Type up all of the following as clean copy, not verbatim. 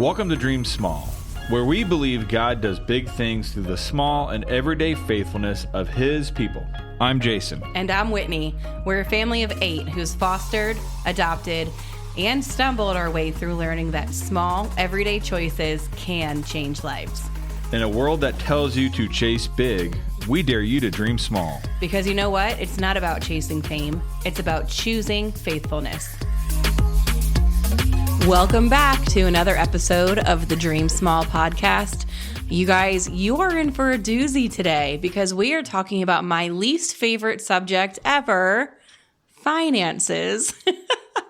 Welcome to Dream Small, where we believe God does big things through the small and everyday faithfulness of His people. I'm Jason. And I'm Whitney. We're a family of 8 who's fostered, adopted, and stumbled our way through learning that small, everyday choices can change lives. In a world that tells you to chase big, we dare you to dream small. Because you know what? It's not about chasing fame. It's about choosing faithfulness. Welcome back to another episode of the Dream Small podcast. You guys, you are in for a doozy today because we are talking about my least favorite subject ever, finances.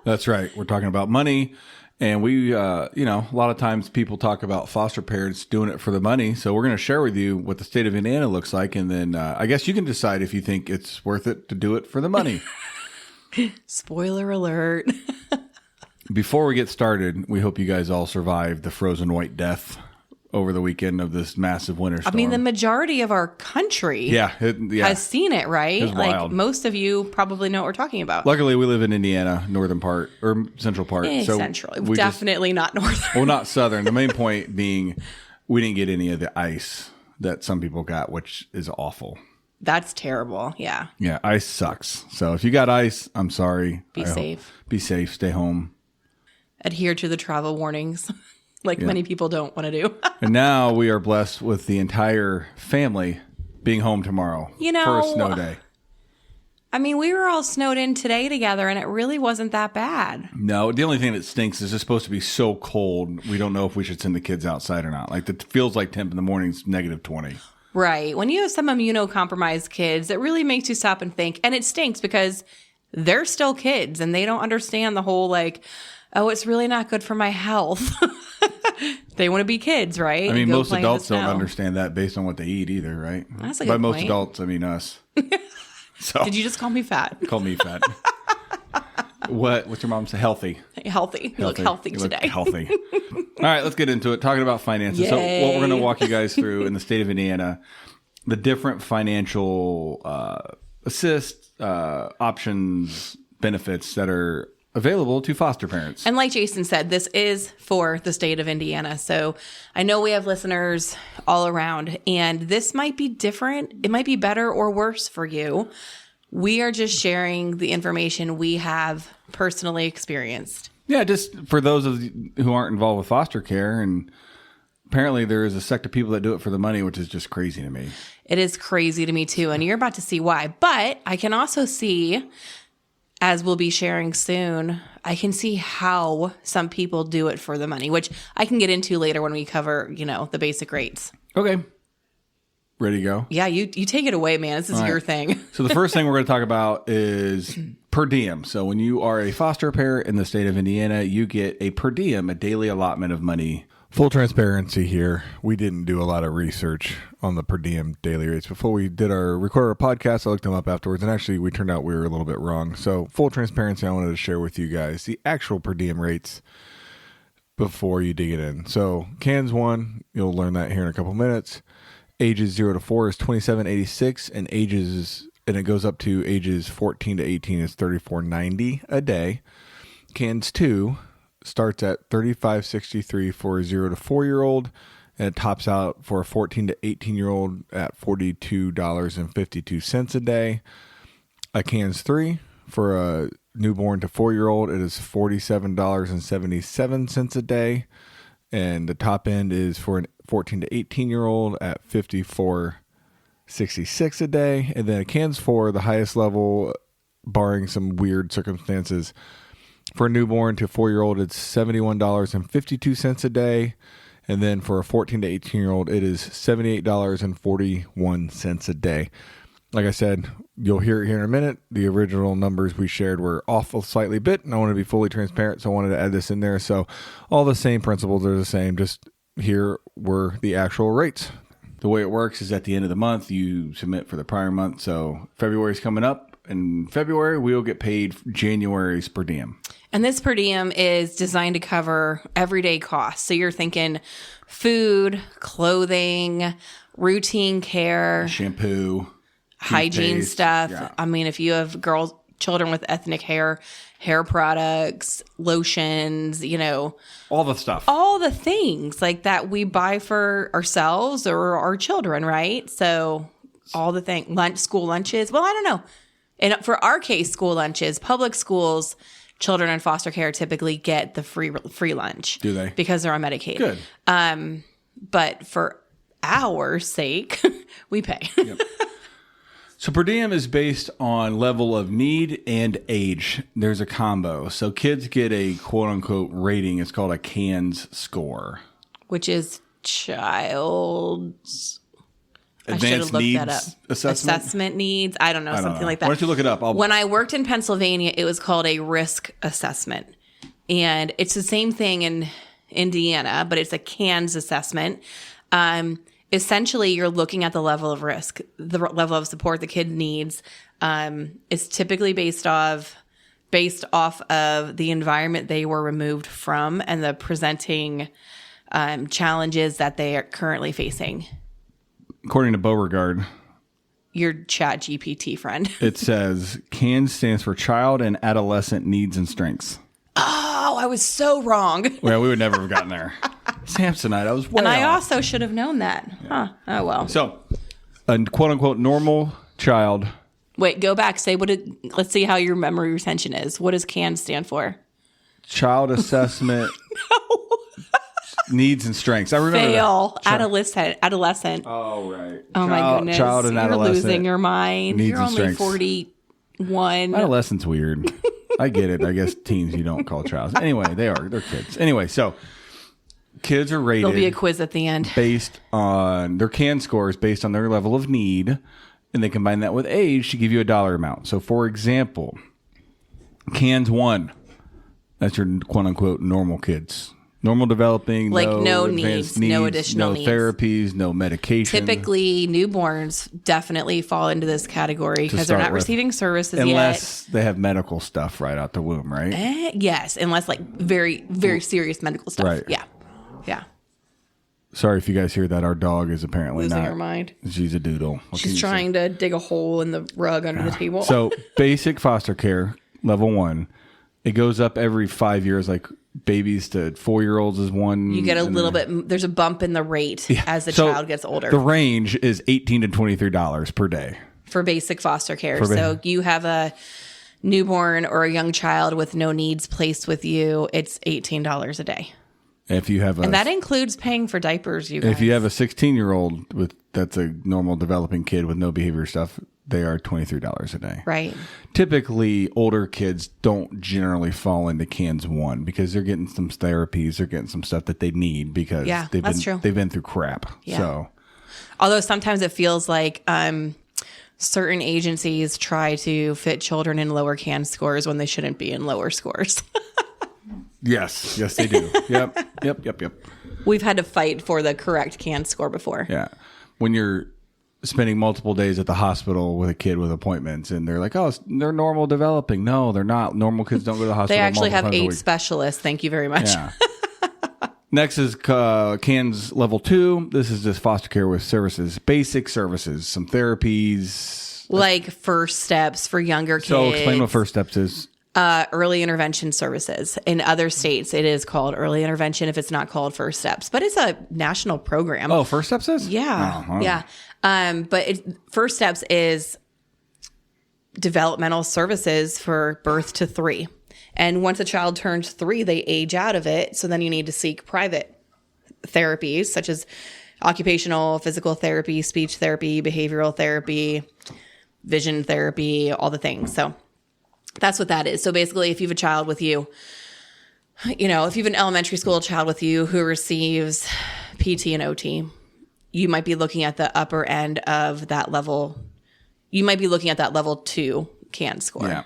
That's right. We're talking about money. And we, a lot of times people talk about foster parents doing it for the money. So we're going to share with you what the state of Indiana looks like. And then I guess you can decide if you think it's worth it to do it for the money. Spoiler alert. Before we get started, we hope you guys all survived the frozen white death over the weekend of this massive winter storm. I mean, the majority of our country has seen it, right? It's wild. Most of you probably know what we're talking about. Luckily, we live in Indiana, northern part, or central part. Central. Definitely not northern. Well, not southern. The main point being we didn't get any of the ice that some people got, which is awful. That's terrible. Yeah. Yeah, ice sucks. So if you got ice, I'm sorry. Be safe. Be safe. Stay home. Adhere to the travel warnings many people don't want to do. And now we are blessed with the entire family being home tomorrow for a snow day. I mean, we were all snowed in today together, and it really wasn't that bad. No, the only thing that stinks is it's supposed to be so cold. We don't know if we should send the kids outside or not. Like, it feels like temp in the morning is negative 20. Right. When you have some immunocompromised kids, it really makes you stop and think. And it stinks because they're still kids, and they don't understand the whole, it's really not good for my health. They want to be kids, right? I mean, most adults don't understand that based on what they eat either, right? That's a good By point. most adults, I mean us. So, did you just call me fat? Call me fat. What's your mom say? Healthy. Healthy. You look healthy today. Look healthy. All right, let's get into it. Talking about finances. Yay. So what we're going to walk you guys through in the state of Indiana, the different financial options, benefits that are available to foster parents. And like Jason said, this is for the state of Indiana. So I know we have listeners all around, and this might be different. It might be better or worse for you. We are just sharing the information we have personally experienced. Yeah, just for those of you who aren't involved with foster care, and apparently there is a sect of people that do it for the money, which is just crazy to me. It is crazy to me too, and you're about to see why. But I can also see, as we'll be sharing soon, I can see how some people do it for the money, which I can get into later when we cover, the basic rates. Okay. Ready to go? Yeah, you take it away, man. This is your thing. So the first thing we're going to talk about is per diem. So when you are a foster parent in the state of Indiana, you get a per diem, a daily allotment of money. Full transparency here. We didn't do a lot of research on the per diem daily rates. Before we recorded our podcast, I looked them up afterwards, and actually we turned out we were a little bit wrong. So full transparency, I wanted to share with you guys the actual per diem rates before you dig it in. So CANS 1, you'll learn that here in a couple minutes. Ages 0 to 4 is $27.86, and it goes up to ages 14 to 18 is $34.90 a day. CANS 2 starts at $35.63 for a 0 to 4-year-old, and it tops out for a 14 to 18-year-old at $42.52 a day. A CANS 3 for a newborn to 4-year-old, it is $47.77 a day, and the top end is for an 14 to 18-year-old at $54.66 a day. And then a CANS 4, the highest level, barring some weird circumstances, for a newborn to 4-year-old, it's $71.52 a day. And then for a 14 to 18-year-old, it is $78.41 a day. Like I said, you'll hear it here in a minute. The original numbers we shared were off a slightly bit, and I want to be fully transparent, so I wanted to add this in there. So all the same principles are the same, just here were the actual rates. The way it works is at the end of the month, you submit for the prior month. So February's coming up. In February, we'll get paid January's per diem. And this per diem is designed to cover everyday costs. So you're thinking food, clothing, routine care, shampoo, hygiene toothpaste, stuff. Yeah. I mean, if you have children with ethnic hair products, lotions, all the stuff. all the things like that we buy for ourselves or our children, right? So all the things, school lunches. Well, I don't know. And for our case, school lunches, public schools, children in foster care typically get the free lunch. Do they? Because they're on Medicaid. Good. But for our sake, we pay. Yep. So per diem is based on level of need and age. There's a combo. So kids get a quote unquote rating. It's called a CANS score, Which is child's advanced needs assessment needs. I don't know, something like that. Why don't you look it up? When I worked in Pennsylvania, it was called a risk assessment. And it's the same thing in Indiana, but it's a CANS assessment. Essentially, you're looking at the level of risk, the level of support the kid needs. It's typically based off of the environment they were removed from and the presenting challenges that they are currently facing. According to Beauregard, Your Chat GPT friend. it says CANS stands for Child and Adolescent Needs and Strengths. Oh, I was so wrong. Well, we would never have gotten there. Samsonite, I was way And I off. also should have known that. Huh. Oh, well. So, a quote unquote normal child. Wait, go back. Let's see how your memory retention is. What does CANS stand for? Child assessment needs and strengths. I remember Fail. that. Adolescent. Oh, right. Oh, my goodness. Child and You're adolescent. losing your mind. Needs You're and only strengths. 41. Adolescent's weird. I get it. I guess teens you don't call child. Anyway, they're kids. Anyway, so kids are rated. There'll be a quiz at the end. Based on their CAN scores, based on their level of need, and they combine that with age to give you a dollar amount. So, for example, CANS 1, that's your quote unquote normal kids. Normal developing, Like no advanced needs, no additional no needs. therapies, no medication. Typically, newborns definitely fall into this category because they're start not with. receiving services Unless they have medical stuff right out the womb, right? yet. Yes, unless like very, very serious medical stuff. Right. Yeah. Yeah. Sorry if you guys hear that. Our dog is apparently Losing not. her mind. She's a doodle. What can She's you say? trying to dig a hole in the rug under the table. So basic foster care, level 1, it goes up every 5 years, like babies to 4-year-olds is one. you get a little bit, there's a bump in the rate as the So child gets older The range is $18 to $23 per day. for basic foster care. So you have a newborn or a young child with no needs placed with you, it's $18 a day. If you have And that includes paying for diapers, you guys. if you have a 16-year-old that's a normal developing kid with no behavior stuff, they are $23 a day. Right. Typically, older kids don't generally fall into CANS 1 because they're getting some therapies, they're getting some stuff that they need because that's true. they've been through crap. Yeah. So, Although sometimes it feels like certain agencies try to fit children in lower CAN scores when they shouldn't be in lower scores. yes, they do. Yep. We've had to fight for the correct CAN score before. Yeah. When you're spending multiple days at the hospital with a kid with appointments and they're like, oh, they're normal developing. No, they're not. Normal kids don't go to the hospital. They actually have multiple times a 8 week. specialists. Thank you very much. Yeah. Next is CANS level 2. This is just foster care with services, basic services, some therapies. Like first steps for younger kids. So explain what first steps is. Early intervention services. In other states, it is called early intervention if it's not called first steps. But it's a national program. Oh, first steps is? Yeah. Oh, Yeah. But first steps is developmental services for birth to 3. And once a child turns 3, they age out of it. So then you need to seek private therapies such as occupational, physical therapy, speech therapy, behavioral therapy, vision therapy, all the things. So that's what that is. So basically, if you have a child with you, if you have an elementary school child with you who receives PT and OT, you might be looking at the upper end of that level. You might be looking at that level 2 CAN score. Yeah.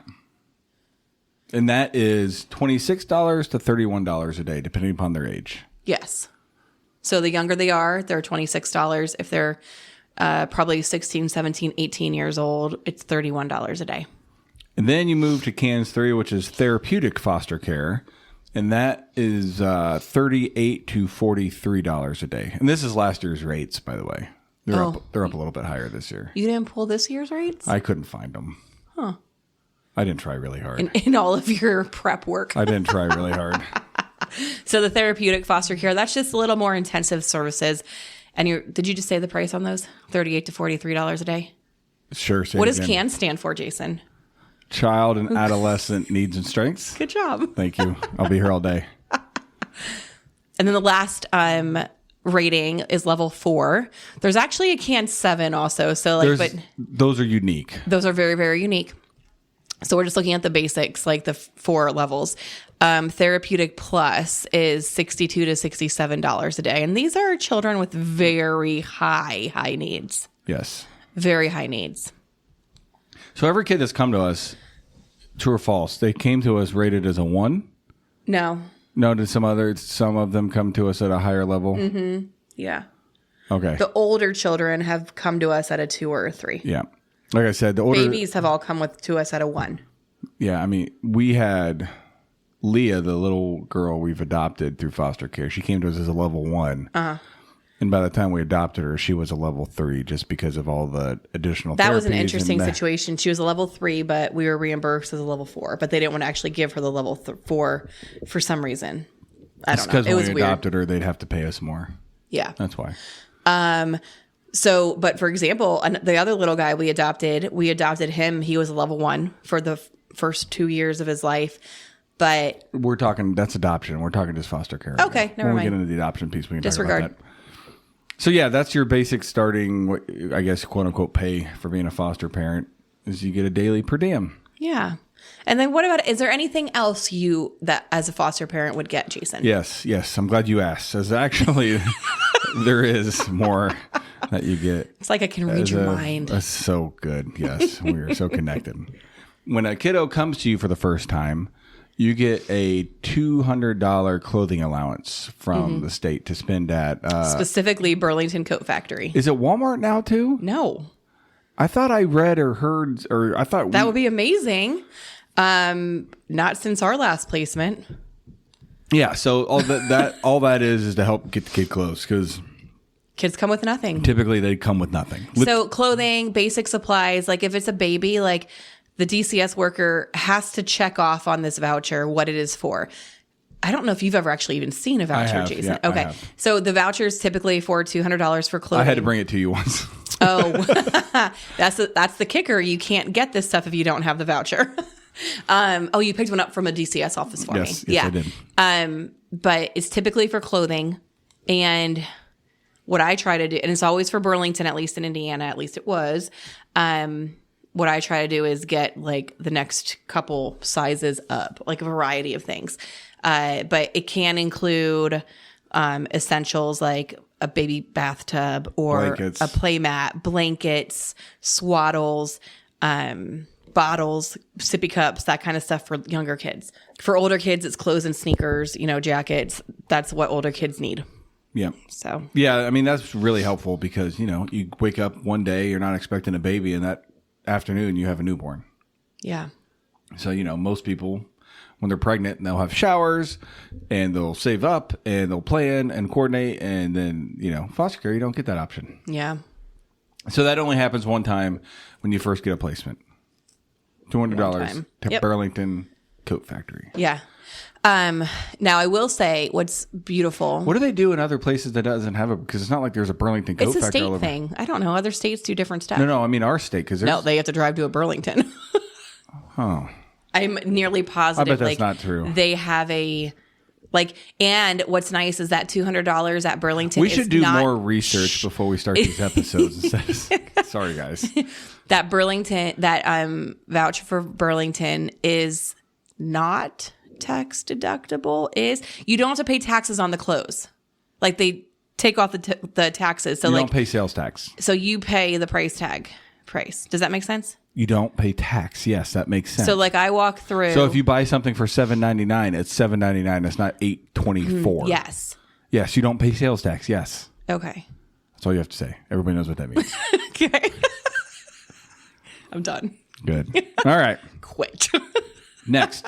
And that is $26 to $31 a day, depending upon their age. Yes. So the younger they are, they're $26. If they're probably 16, 17, 18 years old, it's $31 a day. And then you move to CANS 3, which is therapeutic foster care. And that is $38 to $43 a day. And this is last year's rates, by the way. They're up a little bit higher this year. You didn't pull this year's rates? I couldn't find them. Huh. I didn't try really hard. in all of your prep work. I didn't try really hard. So the therapeutic foster care, that's just a little more intensive services. And did you just say the price on those? $38 to $43 a day? Sure. What does CAN stand for, Jason? Child and Adolescent Needs and Strengths. Good job. Thank you. I'll be here all day. And then the last rating is level 4. There's actually a CAN 7 also. So but those are unique. Those are very, very unique. So we're just looking at the basics, like the 4 levels. Therapeutic Plus is $62 to $67 a day. And these are children with very high needs. Yes. Very high needs. So every kid that's come to us, true or false, they came to us rated as a 1? No. No, did some of them come to us at a higher level? Mm-hmm. Yeah. Okay. The older children have come to us at a 2 or a 3. Yeah. Like I said, the older babies have all come to us at a 1. Yeah, I mean, we had Leah, the little girl we've adopted through foster care. She came to us as a level 1. Uh-huh. And by the time we adopted her, she was a level 3 just because of all the additional That was an interesting situation. She was a level 3, but we were reimbursed as a level 4. But they didn't want to actually give her the level 4 for some reason. I don't know. Because when we adopted her, they'd have to pay us more. Yeah. That's why. So, but for example, the other little guy we adopted him. He was a level 1 for the first 2 years of his life. But we're talking, that's adoption. We're talking just foster care. Okay, never mind. When we get into the adoption piece, we can disregard. Talk about that. So yeah, that's your basic starting, I guess, quote unquote, pay for being a foster parent is you get a daily per diem. Yeah. And then what about, is there anything else that as a foster parent would get, Jason? Yes. I'm glad you asked. As actually, there is more that you get. It's like I can read your mind. That's so good. Yes. We are so connected. When a kiddo comes to you for the first time, you get a $200 clothing allowance from the state to spend at... specifically Burlington Coat Factory. Is it Walmart now too? No. I thought I read or heard, or I thought... That would be amazing. Not since our last placement. Yeah, so all that is to help get the kid clothes because... Kids come with nothing. Typically they come with nothing. So clothing, basic supplies, like if it's a baby, like... The DCS worker has to check off on this voucher what it is for. I don't know if you've ever actually even seen a voucher, Jason. Yeah, okay. So the voucher is typically for $200 for clothing. I had to bring it to you once. Oh, that's the kicker. You can't get this stuff if you don't have the voucher. You picked one up from a DCS office for me. Yes, I did. But it's typically for clothing. And what I try to do, and it's always for Burlington, at least in Indiana, at least it was, what I try to do is get like the next couple sizes up, like a variety of things. But it can include essentials like a baby bathtub or blankets, a play mat, blankets, swaddles, bottles, sippy cups, that kind of stuff for younger kids. For older kids, it's clothes and sneakers, jackets. That's what older kids need. Yeah. So. Yeah, I mean, that's really helpful because, you wake up one day, you're not expecting a baby, and that afternoon you have a newborn. Yeah. So, most people, when they're pregnant, they'll have showers and they'll save up and they'll plan and coordinate. And then, foster care, you don't get that option. Yeah. So that only happens one time when you first get a placement. $200 to Burlington Coat Factory. Yeah. Now I will say what's beautiful. What do they do in other places that doesn't have because it's not like there's a Burlington Coat Factory. It's a state thing. I don't know. Other states do different stuff. No. I mean our state no, they have to drive to a Burlington. Oh. I'm nearly positive. I bet that's not true. They have and what's nice is that $200 at Burlington. We should do more research before we start these episodes. Sorry, guys. That voucher for Burlington is not tax deductible. You don't have to pay taxes on the clothes. Like they take off the taxes. So you don't pay sales tax. So you pay the price. Does that make sense? You don't pay tax. Yes, that makes sense. So I walk through. So if you buy something for $7.99, it's $7.99. It's not $8.24. Yes. Yes, you don't pay sales tax. Yes. Okay. That's all you have to say. Everybody knows what that means. Okay. I'm done. Good. All right. Quit. Next,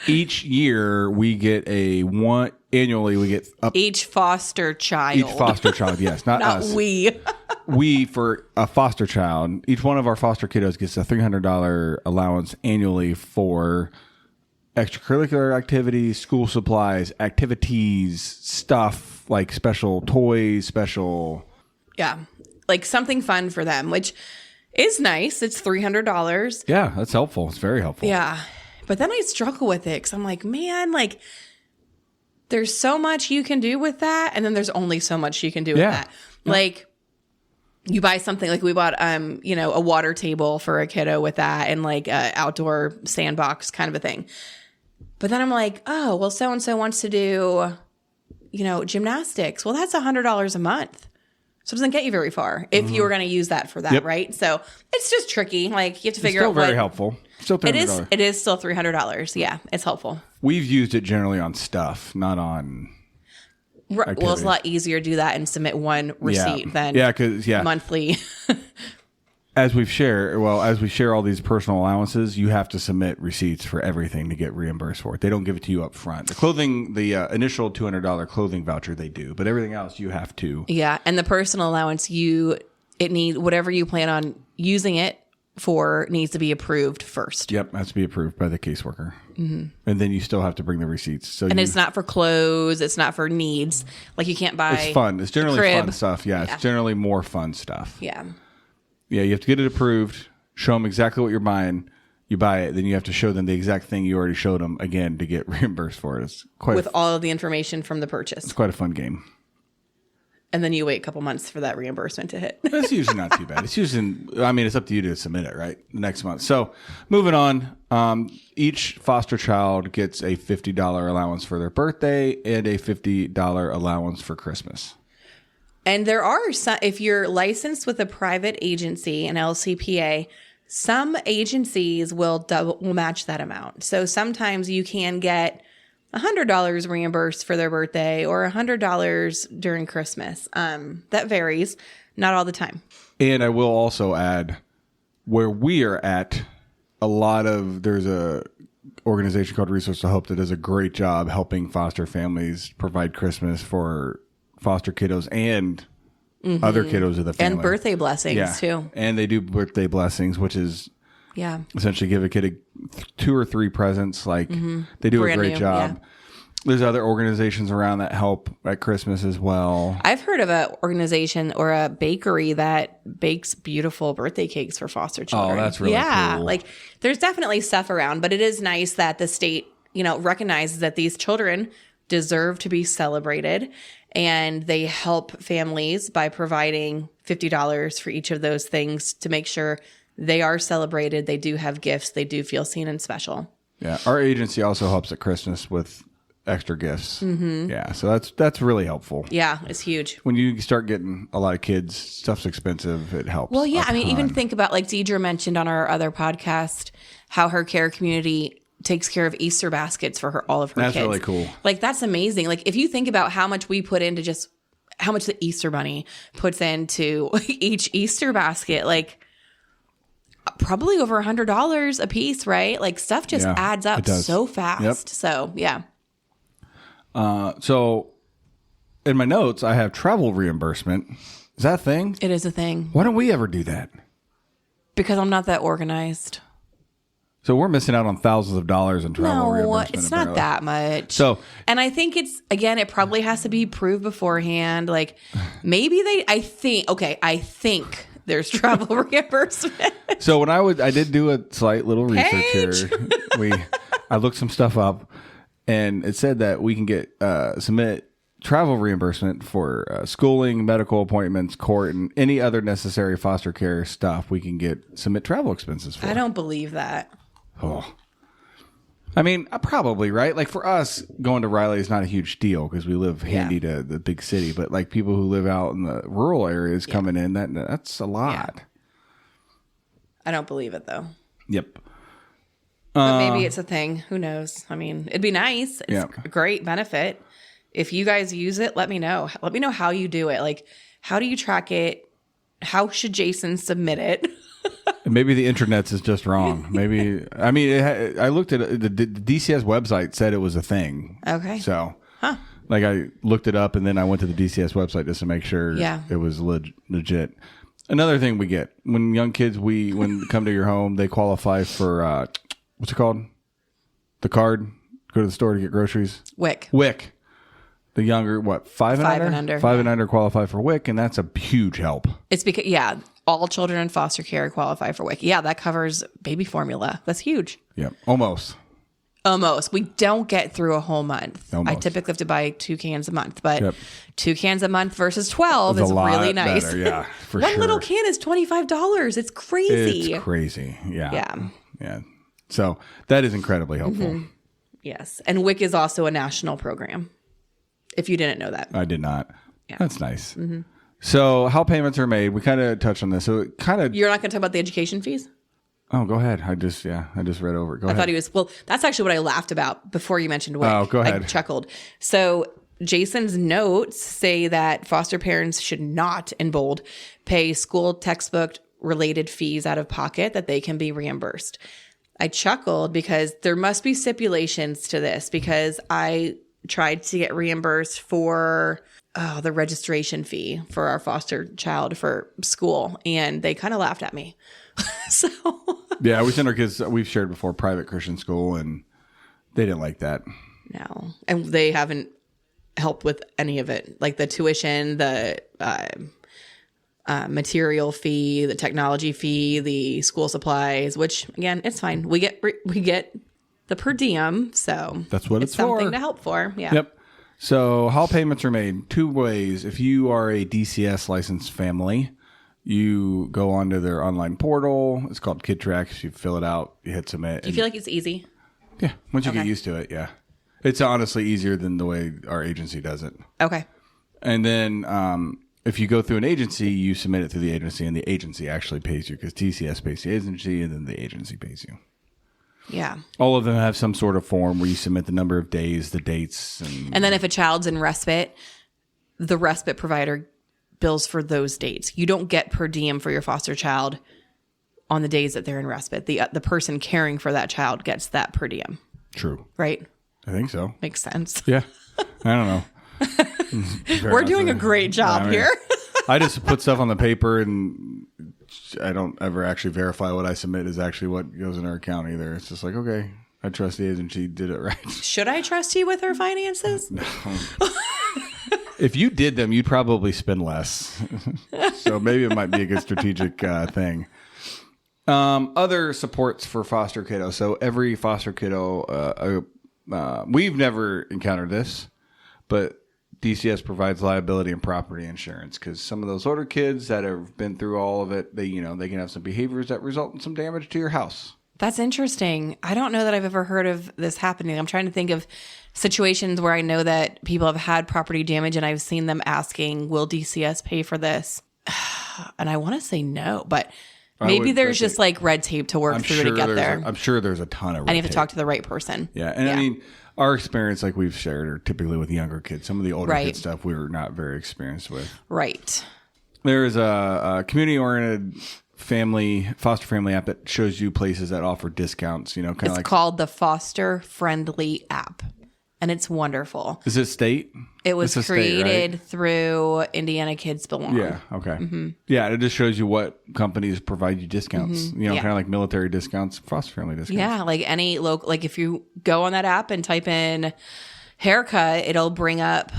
each year we get annually we get up. Each foster child. Yes, not us. We. for a foster child, each one of our foster kiddos gets a $300 allowance annually for extracurricular activities, school supplies, activities, stuff like special toys, Yeah. Like something fun for them, which is nice. It's $300. Yeah, that's helpful. It's very helpful. Yeah. But then I struggle with it because I'm like, man, like there's so much you can do with that. And then there's only so much you can do with that. Yeah. Like you buy something like we bought, a water table for a kiddo with that and like a outdoor sandbox kind of a thing. But then I'm like, oh, well, so-and-so wants to do, gymnastics. Well, that's $100 a month. So it doesn't get you very far if you were going to use that for that, right? So it's just tricky. Like you have to figure out. It's still very helpful. Still $300. It is still $300. Yeah, it's helpful. We've used it generally on stuff, not on. Well, it's a lot easier to do that and submit one receipt than monthly. As we share all these personal allowances, you have to submit receipts for everything to get reimbursed for it. They don't give it to you up front. The clothing, the initial $200 clothing voucher, they do, but everything else you have to. Yeah, and the personal allowance, whatever you plan on using it for needs to be approved first. Yep, has to be approved by the caseworker, and then you still have to bring the receipts. It's not for clothes. It's not for needs. Like you can't buy. It's fun. It's generally fun stuff. Yeah, it's generally more fun stuff. Yeah. Yeah, you have to get it approved, show them exactly what you're buying, you buy it, then you have to show them the exact thing you already showed them again to get reimbursed for it. It's quite with all of the information from the purchase. It's quite a fun game. And then you wait a couple months for that reimbursement to hit. That's usually not too bad. It's usually, it's up to you to submit it, right? Next month. So moving on, each foster child gets a $50 allowance for their birthday and a $50 allowance for Christmas. And there are some, if you're licensed with a private agency, an LCPA, some agencies will match that amount. So sometimes you can get $100 reimbursed for their birthday or $100 during Christmas. That varies, not all the time. And I will also add, where we are at, there's a organization called Resource to Hope that does a great job helping foster families provide Christmas for foster kiddos and other kiddos of the family. And birthday blessings, too. And they do birthday blessings, which is essentially give a kid 2 or 3 presents. Like they do a great job. Yeah. There's other organizations around that help at Christmas as well. I've heard of an organization or a bakery that bakes beautiful birthday cakes for foster children. Oh, that's really cool. Yeah, like there's definitely stuff around, but it is nice that the state, recognizes that these children deserve to be celebrated. And they help families by providing $50 for each of those things to make sure they are celebrated. They do have gifts. They do feel seen and special. Yeah. Our agency also helps at Christmas with extra gifts. Mm-hmm. Yeah. So that's really helpful. Yeah. It's huge. When you start getting a lot of kids, stuff's expensive. It helps. Well, yeah. Even think about like Deidre mentioned on our other podcast, how her care community takes care of Easter baskets for all of her kids. That's really cool. Like, that's amazing. Like, if you think about how much we put into just how much the Easter Bunny puts into each Easter basket, like probably over $100 a piece, right? Like stuff just adds up so fast. Yep. So, yeah. So in my notes, I have travel reimbursement. Is that a thing? It is a thing. Why don't we ever do that? Because I'm not that organized. So we're missing out on thousands of dollars in travel reimbursement. No, it's not that much. So, and I think it probably has to be proved beforehand. Like maybe I think there's travel reimbursement. So when I did do a slight little research here. I looked some stuff up, and it said that we can get submit travel reimbursement for schooling, medical appointments, court, and any other necessary foster care stuff. We can submit travel expenses for. I don't believe that. Oh, I mean, probably, right? Like for us, going to Riley is not a huge deal because we live handy to the big city. But like people who live out in the rural areas coming in, that's a lot. Yeah. I don't believe it though. Yep. But maybe it's a thing. Who knows? I mean, it'd be nice. It's a great benefit. If you guys use it, let me know. Let me know how you do it. Like, how do you track it? How should Jason submit it? Maybe the internet's is just wrong. Maybe, I looked at it, the DCS website said it was a thing. Okay. So, Like I looked it up and then I went to the DCS website just to make sure it was legit. Another thing we get when young kids, when come to your home, they qualify for, what's it called? The card, go to the store to get groceries. WIC. The younger, 5 and under? 5 and under qualify for WIC, and that's a huge help. It's because, all children in foster care qualify for WIC. Yeah, that covers baby formula. That's huge. Yep, almost. We don't get through a whole month. Almost. I typically have to buy 2 cans a month, but 2 cans a month versus 12 is really nice. Better, yeah, for One little can is $25. It's crazy. It's crazy. Yeah. So that is incredibly helpful. Mm-hmm. Yes. And WIC is also a national program, if you didn't know that. I did not. Yeah. That's nice. Mm-hmm. So how payments are made, we kind of touched on this. So it kind of... You're not going to talk about the education fees? Oh, go ahead. I just read over it. Go ahead. I thought he was... Well, that's actually what I laughed about before you mentioned WIC. Oh, go ahead. I chuckled. So Jason's notes say that foster parents should not, in bold, pay school textbook related fees out of pocket, that they can be reimbursed. I chuckled because there must be stipulations to this, because I tried to get reimbursed for the registration fee for our foster child for school, and they kind of laughed at me. So yeah, we sent our kids, we've shared before, private Christian school, and they didn't like that. No, and they haven't helped with any of it, like the tuition, the material fee, the technology fee, the school supplies, which again, it's fine. We get the per diem, so that's what it's something for. to help for. Yeah. Yep. So how payments are made 2 ways. If you are a DCS licensed family, you go onto their online portal. It's called Kid Tracks. You fill it out. You hit submit. Do you feel like it's easy? Yeah. Once you get used to it, yeah. It's honestly easier than the way our agency does it. Okay. And then if you go through an agency, you submit it through the agency, and the agency actually pays you, because TCS pays the agency, and then the agency pays you. Yeah. All of them have some sort of form where you submit the number of days, the dates. And then if a child's in respite, the respite provider bills for those dates. You don't get per diem for your foster child on the days that they're in respite. The person caring for that child gets that per diem. True. Right? I think so. Makes sense. Yeah. I don't know. We're doing a great job here. I just put stuff on the paper, and I don't ever actually verify what I submit is actually what goes in our account either. It's just like, okay, I trust the agency did it right. Should I trust you with her finances? No. If you did them, you'd probably spend less. So maybe it might be a good strategic thing. Other supports for foster kiddo. So every foster kiddo, we've never encountered this, but DCS provides liability and property insurance, because some of those older kids that have been through all of it, they can have some behaviors that result in some damage to your house. That's interesting. I don't know that I've ever heard of this happening. I'm trying to think of situations where I know that people have had property damage, and I've seen them asking, will DCS pay for this? And I want to say no, but maybe there's just like red tape to work through to get there. I'm sure there's a ton of red tape. I need to talk to the right person. Yeah. And I mean, our experience, like we've shared, are typically with younger kids. Some of the older kid stuff we were not very experienced with. Right. There is a community-oriented foster family app that shows you places that offer discounts. It's called the Foster Friendly app, and it's wonderful. Is it state? It was created through Indiana Kids Belong. Yeah. Okay. Mm-hmm. Yeah, it just shows you what companies provide you discounts. Mm-hmm. Kind of like military discounts, foster family discounts. Yeah, like any local. Like if you go on that app and type in haircut, it'll bring up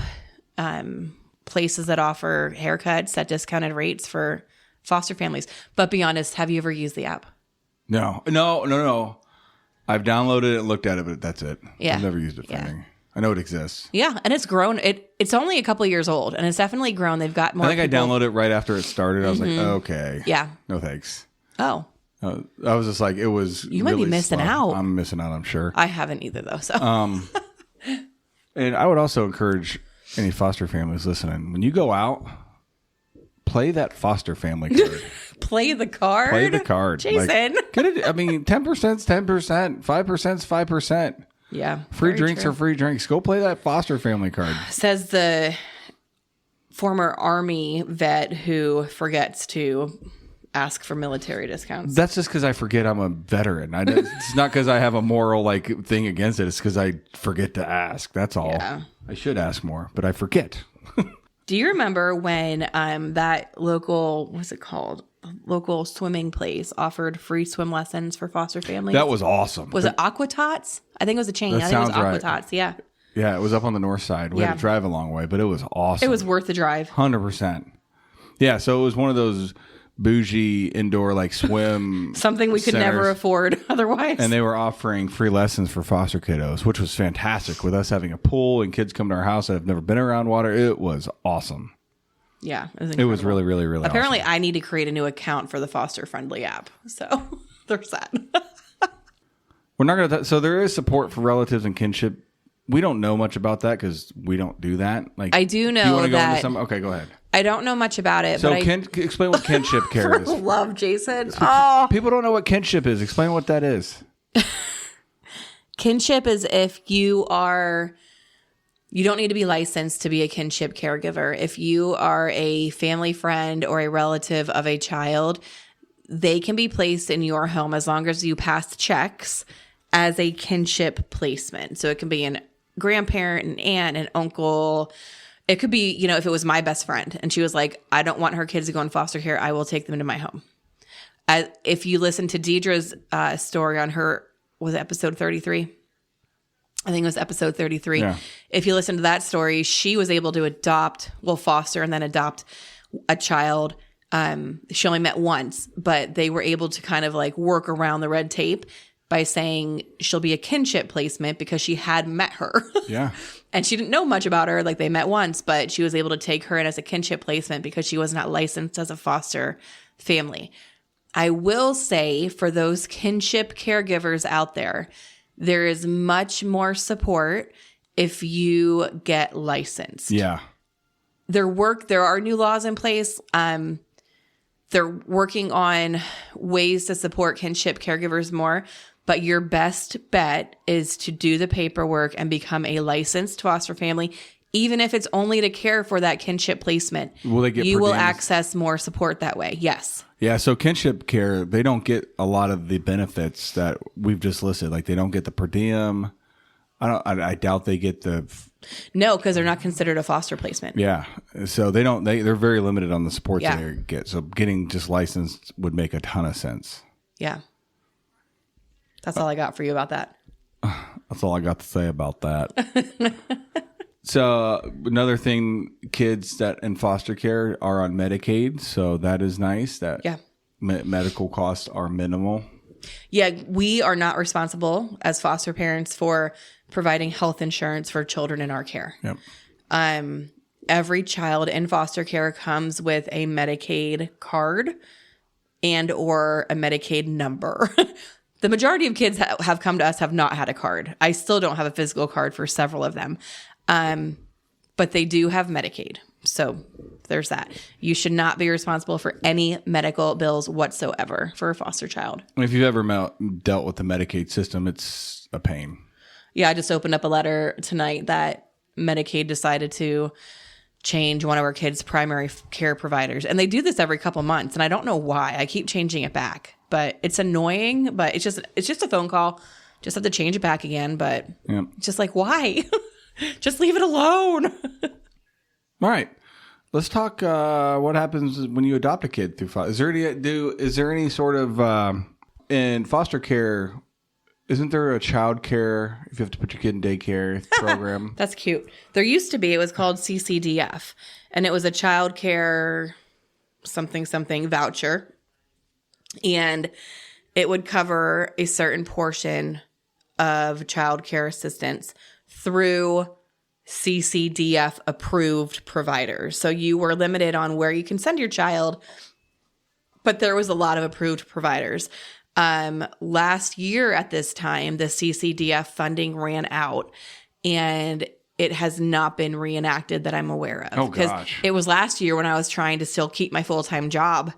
places that offer haircuts at discounted rates for foster families. But be honest, have you ever used the app? No. I've downloaded it and looked at it, but that's it. Yeah. I've never used it for anything. I know it exists. Yeah, and it's grown. It's only a couple of years old, and it's definitely grown. They've got more. I think I downloaded it right after it started. I was like, okay. Yeah. No thanks. Oh. I was just like, it was. You might be missing out. I'm missing out, I'm sure. I haven't either, though. So. And I would also encourage any foster families listening, when you go out, play that foster family card. Play the card? Play the card. Jason. Like, get it. I mean, 10%'s 10%. 5%'s 5%. Yeah. Free drinks are free drinks. Go play that foster family card. Says the former Army vet who forgets to ask for military discounts. That's just because I forget I'm a veteran. It's not because I have a moral thing against it. It's because I forget to ask. That's all. Yeah. I should ask more, but I forget. Do you remember when that local, what's it called? Local swimming place offered free swim lessons for foster families? That was awesome. Was it Aquatots? I think it was a chain. I think it was sounds Aquatots. right. Yeah. Yeah, it was up on the north side. We had to drive a long way, but it was awesome. It was worth the drive. 100%. Yeah, so it was one of those bougie indoor like swim something we could never afford otherwise. And they were offering free lessons for foster kiddos, which was fantastic. With us having a pool and kids come to our house that have never been around water, it was awesome. Yeah, it was really, really, really Apparently, awesome. I need to create a new account for the Foster Friendly app. So there's that. We're not going to... So there is support for relatives and kinship. We don't know much about that because we don't do that. Like, I do know you want to go that... into some? Okay, go ahead. I don't know much about it. So but explain what kinship care is. Love, Jason. People don't know what kinship is. Explain what that is. Kinship is if you don't need to be licensed to be a kinship caregiver. If you are a family friend or a relative of a child, they can be placed in your home as long as you pass checks as a kinship placement. So it can be a grandparent, an aunt, an uncle. It could be, if it was my best friend and she was like, I don't want her kids to go in foster care, I will take them into my home. If you listen to Deidre's story on her, was it episode 33? I think it was episode 33. Yeah. If you listen to that story, she was able to foster and then adopt a child. She only met once, but they were able to kind of like work around the red tape by saying she'll be a kinship placement because she had met her. Yeah. And she didn't know much about her. Like they met once, but she was able to take her in as a kinship placement because she was not licensed as a foster family. I will say for those kinship caregivers out there, there is much more support if you get licensed. Yeah. There are new laws in place. They're working on ways to support kinship caregivers more. But your best bet is to do the paperwork and become a licensed foster family, even if it's only to care for that kinship placement. Will they get you will diems? Access more support that way. Yes. Yeah. So kinship care, they don't get a lot of the benefits that we've just listed. Like they don't get the per diem. I doubt they get the. No, because they're not considered a foster placement. Yeah. So they don't. They're very limited on the support they get. So getting just licensed would make a ton of sense. Yeah. That's all I got for you about that. That's all I got to say about that. So another thing, kids that in foster care are on Medicaid. So that is nice that medical costs are minimal. Yeah, we are not responsible as foster parents for providing health insurance for children in our care. Yep. Every child in foster care comes with a Medicaid card and or a Medicaid number. The majority of kids have come to us have not had a card. I still don't have a physical card for several of them. But they do have Medicaid. So there's that. You should not be responsible for any medical bills whatsoever for a foster child. If you've ever dealt with the Medicaid system, it's a pain. Yeah, I just opened up a letter tonight that Medicaid decided to change one of our kids' primary care providers. And they do this every couple months. And I don't know why. I keep changing it back. But it's annoying. But it's just a phone call. Just have to change it back again. But it's just like, why? Just leave it alone. All right. Let's talk what happens when you adopt a kid through foster. Is there any sort of in foster care, isn't there a child care if you have to put your kid in daycare program? That's cute. There used to be. It was called CCDF, and it was a child care something voucher, and it would cover a certain portion of child care assistance through CCDF approved providers. So you were limited on where you can send your child, but there was a lot of approved providers. Last year at this time, the CCDF funding ran out, and it has not been reenacted that I'm aware of. Oh, gosh. It was last year when I was trying to still keep my full-time job,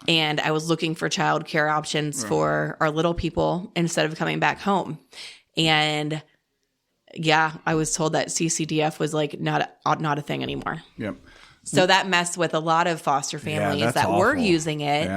and I was looking for childcare options for our little people instead of coming back home. And yeah, I was told that CCDF was like not a thing anymore. Yep. So that messed with a lot of foster families that were using it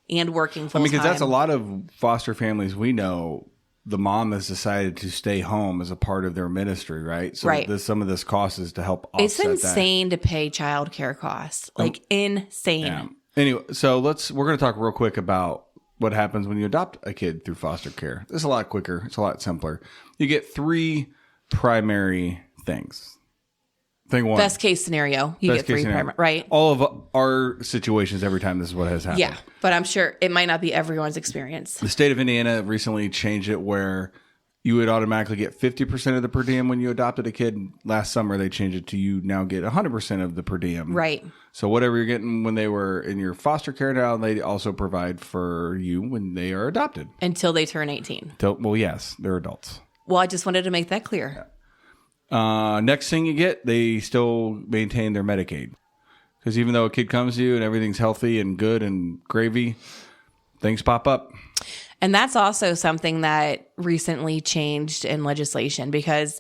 and working full time. Because that's a lot of foster families we know the mom has decided to stay home as a part of their ministry, right? So Right. some of this cost is to help offset It's insane to pay childcare costs. Like insane. that. Yeah. Anyway, so we're going to talk real quick about what happens when you adopt a kid through foster care. It's a lot quicker. It's a lot simpler. You get 3 primary things. Thing one. Best case scenario, you get 3 primary, right? All of our situations, every time this is what has happened. Yeah, but I'm sure it might not be everyone's experience. The state of Indiana recently changed it where you would automatically get 50% of the per diem when you adopted a kid. Last summer, they changed it to you now get 100% of the per diem. Right. So whatever you're getting when they were in your foster care now, they also provide for you when they are adopted. Until they turn 18. Well, yes, they're adults. Well, I just wanted to make that clear. Next thing you get, they still maintain their Medicaid. Because even though a kid comes to you and everything's healthy and good and gravy, things pop up. And that's also something that recently changed in legislation, because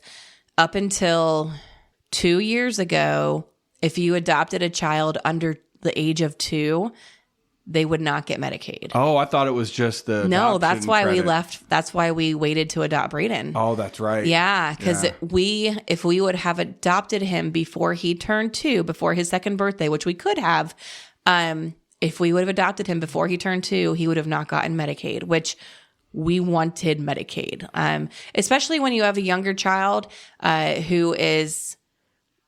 up until 2 years ago, if you adopted a child under the age of 2, they would not get Medicaid. Oh, I thought it was just the No, that's adoption why we credit. left. That's why we waited to adopt Brayden. Oh, that's right. Yeah, because Yeah. if we would have adopted him before he turned 2, before his second birthday, which we could have, if we would have adopted him before he turned 2, he would have not gotten Medicaid, which we wanted Medicaid, especially when you have a younger child who is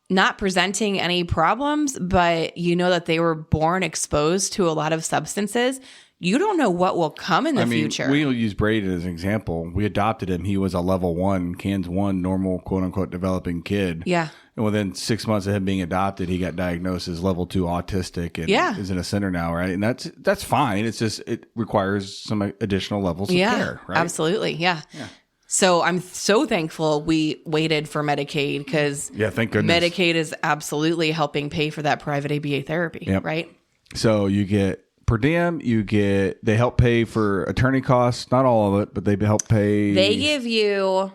not presenting any problems, but you know that they were born exposed to a lot of substances. You don't know what will come in the future. We'll use Brayden as an example. We adopted him. He was a level 1, CANS 1, normal, quote unquote, developing kid. Yeah. And within 6 months of him being adopted, he got diagnosed as level 2 autistic and Yeah. is in a center now, right? And that's fine. It's just, it requires some additional levels of care, right? Absolutely. Yeah. So I'm so thankful we waited for Medicaid, because Thank goodness. Medicaid is absolutely helping pay for that private ABA therapy, Yep. right? So you get per diem, they help pay for attorney costs, not all of it, but they help pay. They give you,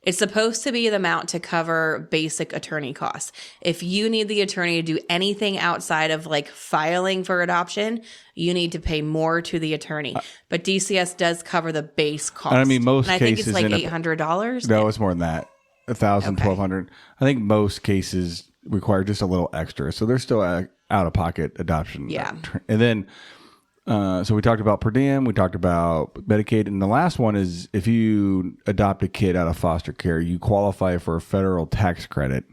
it's supposed to be the amount to cover basic attorney costs. If you need the attorney to do anything outside of like filing for adoption, you need to pay more to the attorney. But DCS does cover the base cost. I mean, most and I think cases it's like end up- $800. No, it's more than that. 1,000, Okay. 1,200. I think most cases require just a little extra. So they're still out of pocket adoption. Yeah. And then, so we talked about per diem, we talked about Medicaid. And the last one is if you adopt a kid out of foster care, you qualify for a federal tax credit.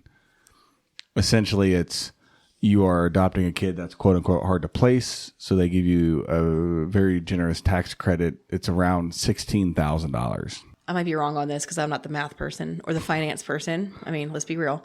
Essentially, it's you are adopting a kid that's quote unquote hard to place. So they give you a very generous tax credit. It's around $16,000. I might be wrong on this because I'm not the math person or the finance person. I mean, let's be real.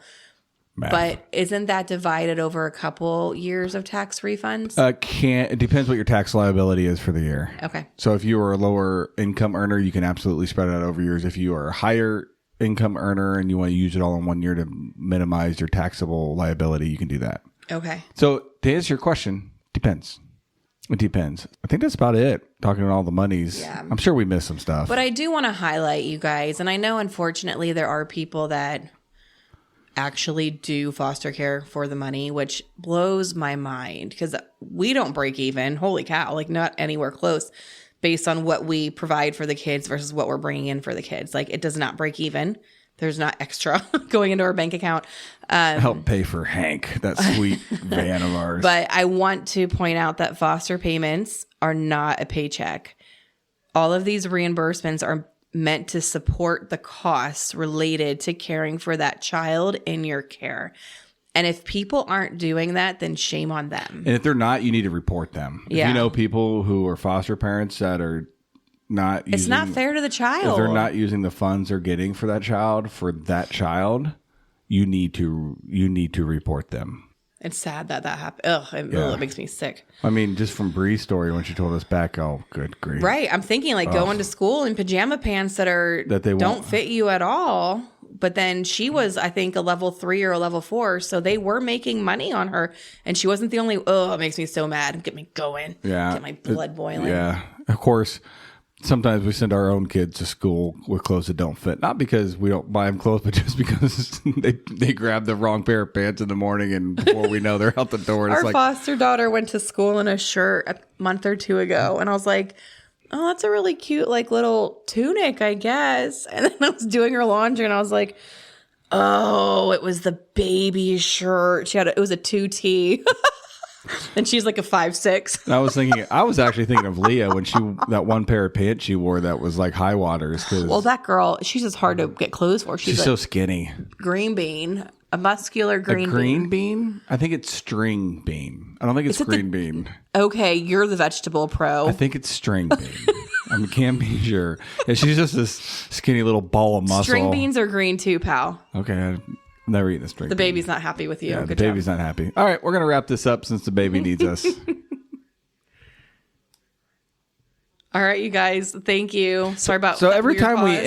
Math. But isn't that divided over a couple years of tax refunds? It depends what your tax liability is for the year. Okay. So if you are a lower income earner, you can absolutely spread it out over years. If you are a higher income earner and you want to use it all in 1 year to minimize your taxable liability, you can do that. Okay. So to answer your question, depends. It depends. I think that's about it. Talking about all the monies. Yeah. I'm sure we missed some stuff. But I do want to highlight, you guys, and I know unfortunately there are people that actually do foster care for the money, which blows my mind because we don't break even. Holy cow. Like not anywhere close based on what we provide for the kids versus what we're bringing in for the kids. Like it does not break even. There's not extra going into our bank account. Help pay for Hank, that sweet van of ours. But I want to point out that foster payments are not a paycheck. All of these reimbursements are meant to support the costs related to caring for that child in your care. And if people aren't doing that, then shame on them. And if they're not, you need to report them. If Yeah. you know people who are foster parents that are not using, It's not fair to the child. if they're not using the funds they're getting for that child, you need to report them. It's sad that happened. Ugh, it makes me sick. I mean, just from Bree's story when she told us back, oh, good grief. Right. I'm thinking like going to school in pajama pants that they don't won't- fit you at all. But then she was, I think, a level 3 or a level 4. So they were making money on her. And she wasn't the only. Oh, it makes me so mad. Get me going. Yeah. Get my blood boiling. Yeah. Of course, sometimes we send our own kids to school with clothes that don't fit. Not because we don't buy them clothes, but just because they grab the wrong pair of pants in the morning and before we know they're out the door. And Our it's like, foster daughter went to school in a shirt a month or 2 ago. And I was like, oh, that's a really cute, like, little tunic, I guess. And then I was doing her laundry and I was like, oh, it was the baby shirt. It was a 2T. And she's like a 5'6". I was actually thinking of Leah when that one pair of pants she wore that was like high waters. Well, that girl, she's just hard to get clothes for. She's so skinny. Green bean, a muscular green bean. I think it's string bean. I don't think it's green bean. Okay, you're the vegetable pro. I think it's string bean. I can't be sure. Yeah, she's just this skinny little ball of muscle. String beans are green too, pal. Okay, never eaten a string. The baby's not happy with you. Yeah, the baby's not happy. All right, we're going to wrap this up since the baby needs us. All right, you guys. Thank you. Sorry about So every time we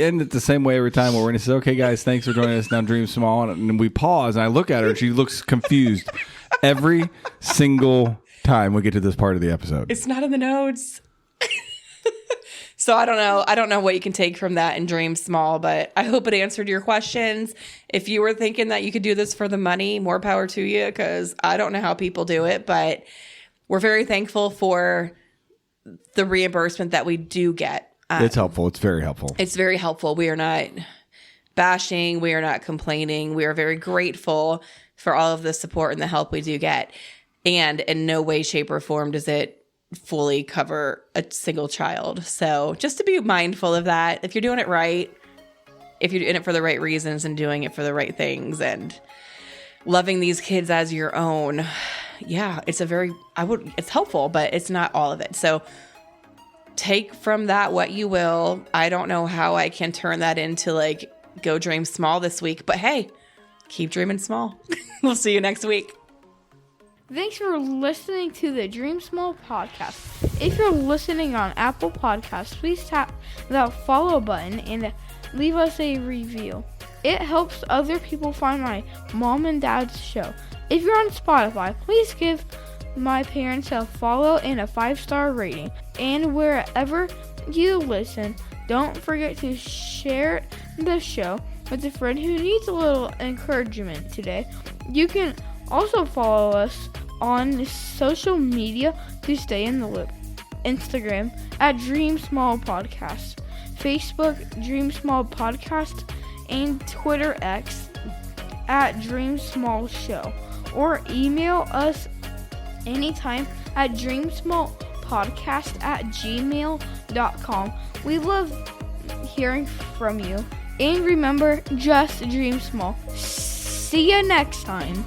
end it the same way every time where we're going to say, okay, guys, thanks for joining us. Now Dream Small. And we pause and I look at her and she looks confused every single time we get to this part of the episode. It's not in the notes. So I don't know. I don't know what you can take from that and Dream Small, but I hope it answered your questions. If you were thinking that you could do this for the money, more power to you, because I don't know how people do it, but we're very thankful for the reimbursement that we do get. It's helpful. It's very helpful. It's very helpful. We are not bashing. We are not complaining. We are very grateful for all of the support and the help we do get. And in no way, shape, or form does it fully cover a single child. So just to be mindful of that. If you're doing it right, if you're in it for the right reasons and doing it for the right things and loving these kids as your own, yeah, it's helpful, but it's not all of it. So take from that what you will. I don't know how I can turn that into like, go dream small this week, but hey, keep dreaming small. We'll see you next week. Thanks for listening to the Dream Small podcast. If you're listening on Apple Podcasts, please tap that follow button and leave us a review. It helps other people find my mom and dad's show. If you're on Spotify, please give my parents a follow and a 5-star rating. And wherever you listen, don't forget to share the show with a friend who needs a little encouragement today. You can also follow us on social media to stay in the loop. Instagram at Dream Small Podcast, Facebook Dream Small Podcast, and Twitter X at Dream Small Show. Or email us anytime at dreamsmallpodcast@gmail.com. We love hearing from you. And remember, just dream small. See you next time.